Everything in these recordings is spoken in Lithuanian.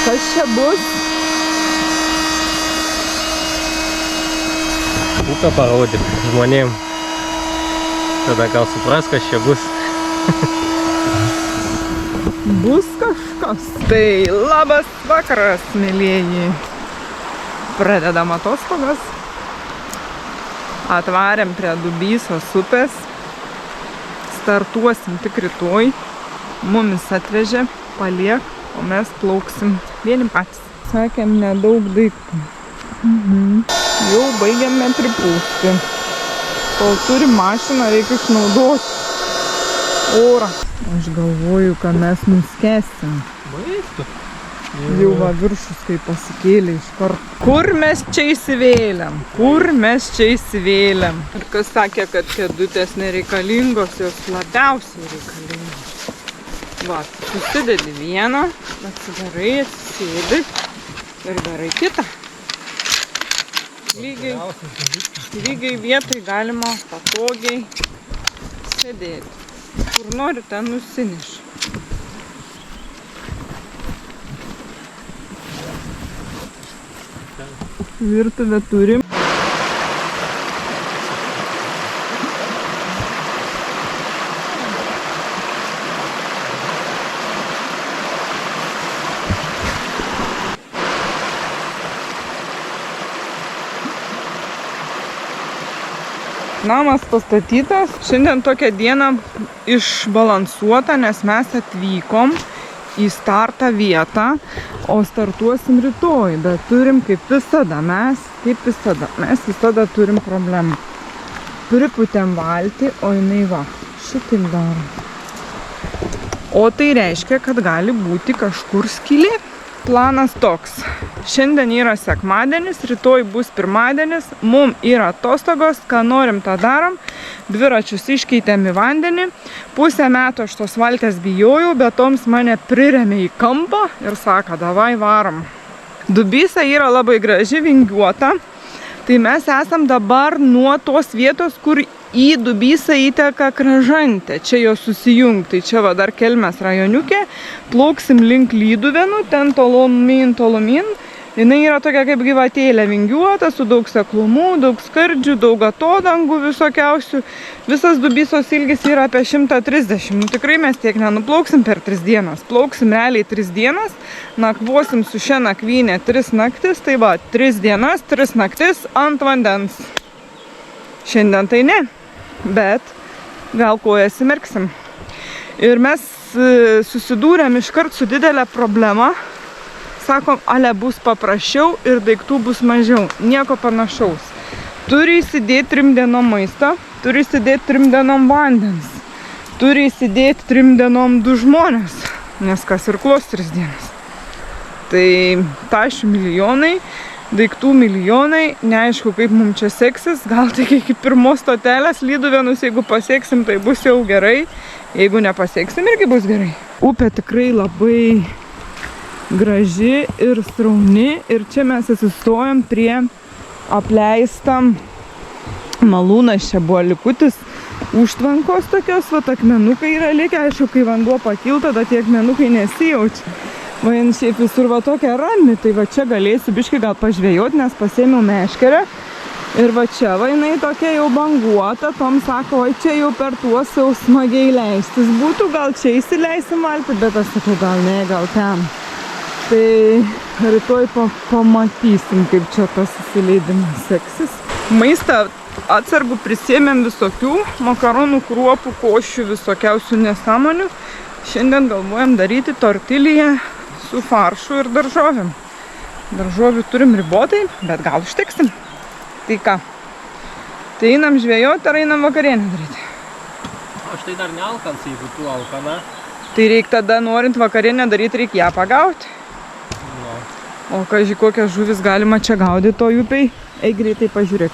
Kas čia bus? Upę parodyk žmonėm. Tada gal supras, kas čia bus. Bus kažkas. Tai labas vakaras, mėlieji. Pradedam atostogas. Atvarėm prie Dubysos upės. Startuosim tik rytoj. Mumis atvežė, paliek, o mes plauksim vieni patys. Sakėm, nedaug daiktų. Jau baigiame pripūsti. Kol turi mašiną, reikia išnaudoti orą. Aš galvoju, kad mes nuskęsim. Baigtų. Jau va viršus kaip pasikėlė iš karto. Kur mes čia įsivėlėm? Kur mes čia įsivėlėm? Ir kas sakė, kad kėdutės nereikalingos, jos labiausiai reikalingos. Va, susidedi vieną, atsidarai, atsisėdi ir darai kitą. Lygiai vietai galima patogiai sėdėti. Kur nori, ten nusineši. Virtuvę turim. Namas pastatytas. Šiandien tokią dieną išbalansuota, nes mes atvykom į startą vietą, o startuosim rytoj, bet turim kaip visada, mes visada turim problemą. Pripūtėm valtį, o jinai va, šitaip daro. O tai reiškia, kad gali būti kažkur skylė. Planas toks. Šiandien yra sekmadienis, rytoj bus pirmadienis, mum yra atostogos, ką norim, tą darom. Dviračius iškeitėm į vandenį. Pusę metų aš tos valtės bijojau, bet toms mane priremė į kampą ir sako, davai varom. Dubysa yra labai graži, vingiuota. Tai mes esam dabar nuo tos vietos, kur į Dubysą įteka Kražantė. Čia jo susijungti. Čia va dar Kelmės rajoniukė. Plauksim link Lyduvėnų, ten tolumyn. Jinai yra tokia kaip gyvatėlė, vingiuota, su daug seklumų, daug skardžių, daug atodangų visokiausių. Visas Dubysos ilgis yra apie 130. Nu, tikrai mes tiek nenuplauksim per 3 dienas. Plauksim realiai 3 dienas, nakvosim su šia nakvynė 3 naktis. Tai va, 3 dienas, 3 naktis ant vandens. Šiandien tai ne, bet gal kojas įmerksim. Ir mes susidūrėm iškart su didelė problema. Sakom, ale bus paprasčiau ir daiktų bus mažiau. Nieko panašaus. Turi įsidėti 3 dienom maistą, turi įsidėti 3 dienom vandens, turi įsidėti 3 dienom 2 žmonės, nes kas ir klos 3 dienas. Tai tašių milijonai, daiktų milijonai, neaišku, kaip mums čia seksis, gal tik iki pirmos stotelės Lyduvėnus, jeigu pasieksim, tai bus jau gerai, jeigu nepasieksim, irgi bus gerai. Upė tikrai labai graži ir srauni ir čia mes atsistojom prie apleistam malūnas, čia buvo likutis užtvankos tokios, va akmenukai yra likę, aišku, kai vanduo pakilta, tada tie akmenukai nesijaučia. Va, šiaip visur va tokia rami, tai va čia galėsiu biškį gal pažvejoti, nes pasėmiau meškerę. Ir va čia va jinai tokia jau banguota, tom sako, oi čia jau per tuos jau smagiai leistis būtų, gal čia įsileisim valtį, bet aš sakau, gal ne, gal ten. Tai rytoj pamatysim, kaip čia tas įsileidimas seksis. Maistą atsargų prisėmėm visokių, makaronų, kruopų, košių, visokiausių nesąmonių. Šiandien galvojam daryti tortiliją su faršu ir daržovėm. Daržovių turim ribotai, bet gal užteksim. Tai ką? Tai einam žvejoti ar einam vakarienę daryti? Aš tai dar nealkans, jeigu tu alkana. Tai reik tada, norint vakarienę daryti, reikia ją pagauti. O kažkai kokias žuvis galima čia gaudyti to upei. Eik greitai pažiūrėk.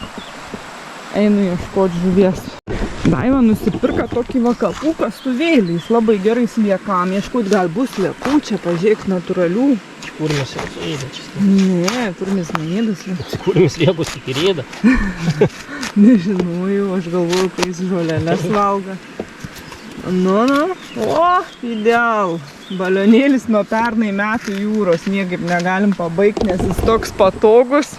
Einu ieškoti žuvies. Daiva nusipirka tokį va kapuką su vėliais. Labai gerai sliekam. Ieškoti gal bus sliekų, čia pažiūrėk natūralių. Kurmis ėda čia. Ne, kurmis neėda sliekų. Kurmis riebus tik ir ėda. Nežinojau, aš galvoju, kai jis žoleles valga. Nu. O, ideal. Balionėlis nuo pernai metų jūros. Niekaip negalim pabaigti, nes jis toks patogus.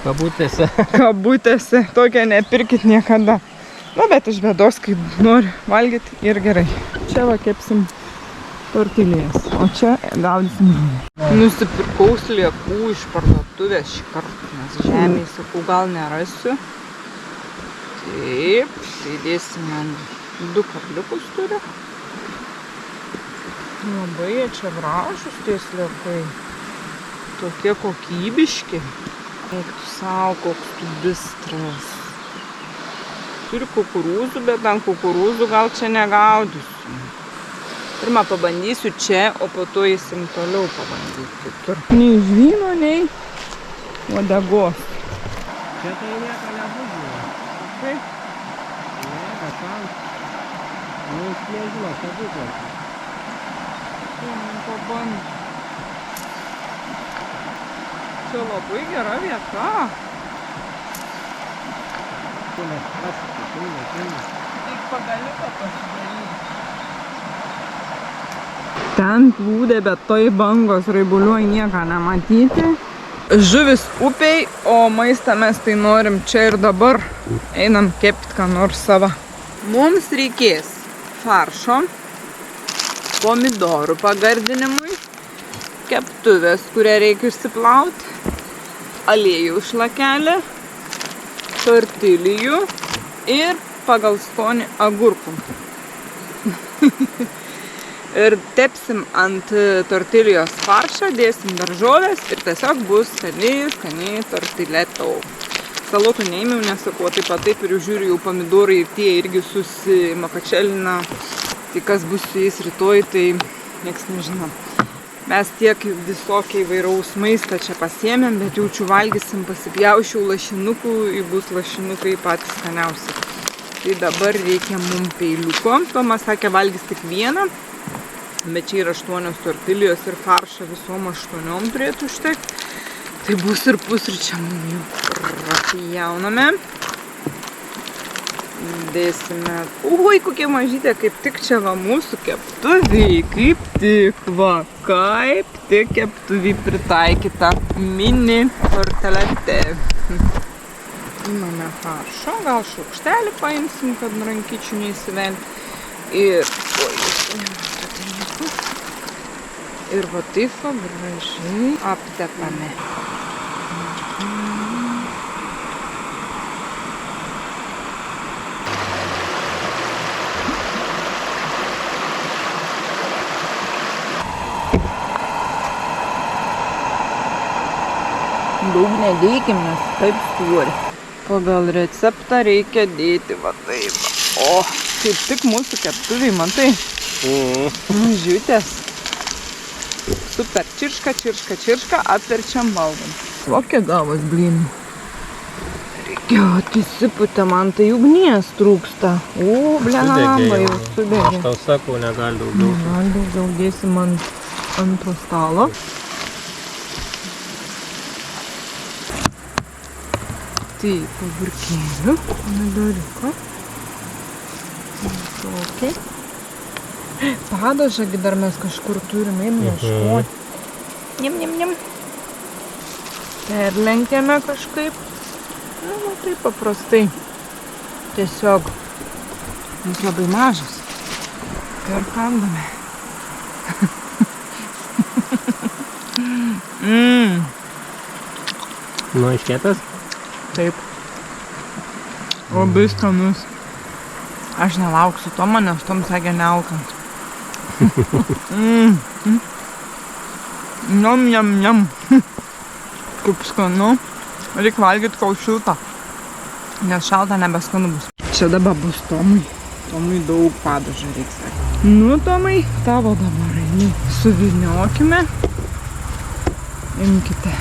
Kabutėse. Kabutėse. Tokią nepirkit niekada. Nu, bet iš bėdos, kai nori valgyti ir gerai. Čia va kepsim tortilijas, o čia gaudysim žuvį. Nusipirkau sliekų iš parduotuvės šį kartą, nes žemėje, sakau, gal nerasiu. Taip, įdėsime 2 kabliukus turiu. Labai jie čia gražus tie sliekai. Tokie kokybiški. Eik tu savo, koks tu bistras. Turiu kukurūzų, bet ant kukurūzų gal čia negaudysiu. Pirmą pabandysiu čia, o po to eisim toliau pabandyti kitur. Nei žvyno, nei uodegos. Čia tai nieko nebūdžiu. Kaip? Ne, bet tam. Nu, jis nežino, ką būtų. Pabandžiu. Čia labai gera vieta. Tik pagaliuką pasidaryti. Ten plūdė, bet toj bangos raibuliuoj nieką nematyti. Žuvis upiai, o maistą mes tai norim čia ir dabar. Einam kepti ką nors savo. Mums reikės faršo, pomidorų pagardinimui, keptuvės, kurią reikia išsiplauti, aliejų šlakelį, tortilijų ir pagal skonį agurkų. Ir tepsim ant tortilijos faršą, dėsim daržovės ir tiesiog bus skaniai tortileto. Salotų neėmiau, nesakau, taip ir žiūriu, jau pomidorai ir tie irgi susimakačelina. Tai kas bus su jais rytoj, tai nieks nežino. Mes tiek visokiai įvairaus maistą čia pasiėmėm, bet jaučiu valgysim, pasipjaušiau lašinukų, bus lašinukai patys skaniausi. Tai dabar reikia mums peiliuko. Tomas sakė, valgys tik vieną, bet čia yra 8 tortilijos ir faršą visom 8 turėtų užtekti. Tai bus ir pusryčiam jau rapjauname. Dėsime. Ui, kokie mažytė, kaip tik čia va mūsų keptuviai, kaip tik keptuviai pritaikyta mini tortelete. Imame faršo, gal šaukštelį paimsim, kad rankyčių neįsivelti. Ir ir va taip va gražiai aptepame. Daug nedėkim, nes taip stori. Pagal receptą reikia dėti va taip. O, kaip tik mūsų keptuviai, matai? Žiūtės. Super, čirška, apverčiam valgom. Kokia gavos blynų. Reikia įsipūtę, man tai ugnies trūksta. O, blema, jau sudegė. Aš tau sakau, negali daugiau. Negali daugiau, dėsim ant antro stalo. Taip, agurkėlių, pomidoriuko. Tokiai. Padažą dar mes kažkur turim, ieškoti. Nim. Perlenkiame kažkaip. Nu, taip paprastai. Tiesiog. Jis labai mažas. Perkandame. Nu, iškėtas? Taip. Labai skanus. Aš nelauksiu Tomo, nes Tom sakė neaukant. Njam. Kaip skanu. Reikia valgyti kol šilta. Nes šalta nebeskanu bus. Čia dabar bus Tomui. Tomui daug padažo reiks. Nu, Tomai, tavo dabar eini. Suvyniokime. Imkite.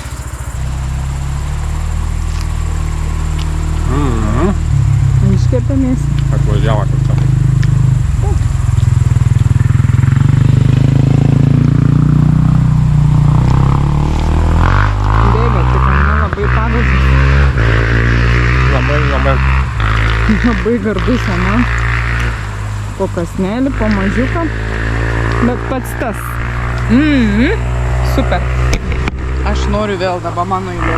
Iškepėmės. Atvažiavo kažką. Dėvė, tik mane labai padažas. Labai. Labai gardus, ane? po kasnelį, po mažiuką. Bet pats tas. Super. Aš noriu vėl dabar mano eilė.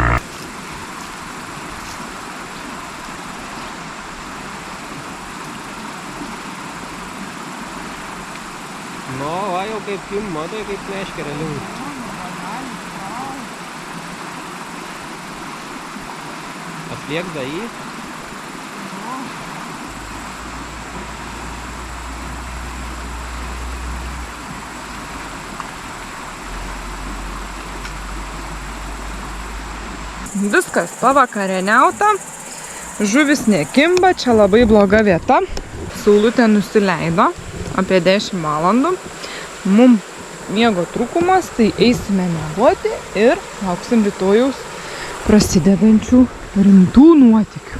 Nu, va jau kaip jum, matai, kaip meškerė link. Pasliek da jį. Viskas pavakarieniauta, žuvis nekimba, čia labai bloga vieta. Saulutė nusileido apie 10 valandų. Mum miego trūkumas, tai eisime miegoti ir lauksim rytojaus prasidedančių rimtų nuotykių.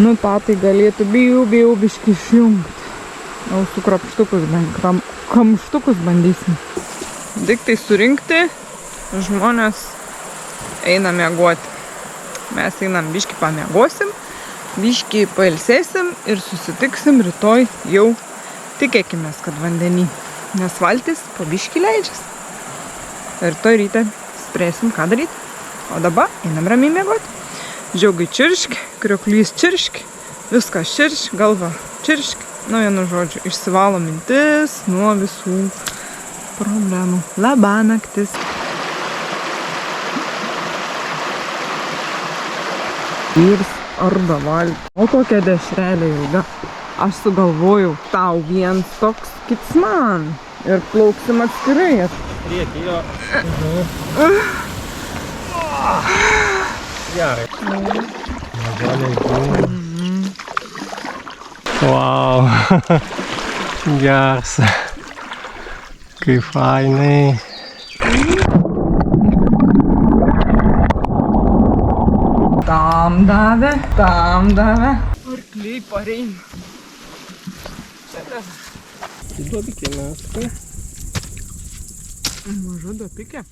Nu, tatai galėtų bijau biškį išjungti. Jau su kamštukus bandysim. Daiktai surinkti, žmonės eina miegoti. Mes einam biškį pamiegosim, biškį pailsėsim ir susitiksim rytoj jau, tikėkimės, kad vandenį. Nes valtis po biškį leidžiasi. Rytoj ryte spręsim, ką daryti. O dabar einam ramiai miegoti. Žiaugai čirški, krioklys čirški, viskas čirški, galva čirški. Nu, vienu žodžiu, išsivalo mintis nuo visų problemų. Labą naktis. Vyrs arba valgyti. O kokia dešrelė ilga. Aš sugalvojau, tau viens toks kits man. Ir plauksim atskirai. Priekį jo. Gerai. Wow. Geras. Kaip fainai. Tam davė. Arkliai pareina. Duobikė mes. Maža duobikė.